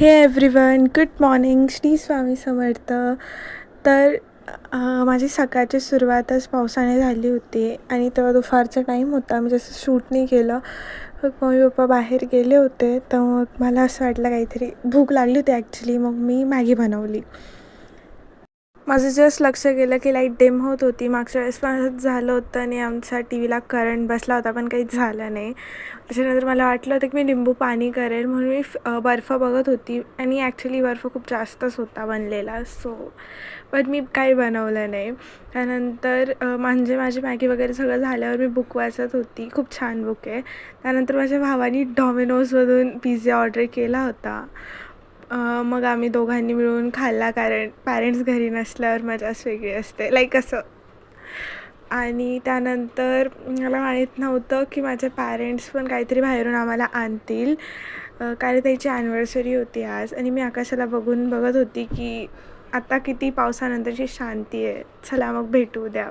हे everyone, good morning. Shri Swami Samarth. तर माझी सकाळची सुरुवातच पावसाने झाली होती आणि तेव्हा दुपारचा टाईम होता. मी जसं शूट नाही केलं, मग मम्मी पप्पा बाहेर गेले होते, तर मग मला असं वाटलं काहीतरी भूक लागली होती ॲक्च्युली. मग मी मॅगी बनवली. माझं जस्ट लक्ष गेलं की लाईट डिम होत होती. मागच्या वेळेस पण असंच झालं होतं आणि आमचा टी व्हीला करंट बसला होता, पण काहीच झालं नाही. त्याच्यानंतर मला वाटलं होतं की मी लिंबू पाणी करेल, म्हणून मी बर्फ बघत होती आणि ॲक्च्युली बर्फ खूप जास्तच होता बनलेला. पण मी काही बनवलं नाही. त्यानंतर म्हणजे माझी मॅगी वगैरे सगळं झाल्यावर मी बुक वाचत होती. खूप छान बुक आहे. त्यानंतर माझ्या भावानी डॉमिनोजमधून पिझ्झा ऑर्डर केला होता. मग आम्ही दोघांनी मिळून खाल्ला, कारण पॅरेंट्स घरी नसल्यावर मजाच वेगळी असते, लाईक असं. आणि त्यानंतर मला माहीत नव्हतं की माझे पॅरेंट्स पण काहीतरी बाहेरून आम्हाला आणतील, कारण त्याची ॲनिव्हर्सरी होती आज. आणि मी आकाशाला बघत होती की आता किती पावसानंतरची शांती आहे. चला मग भेटू उद्या.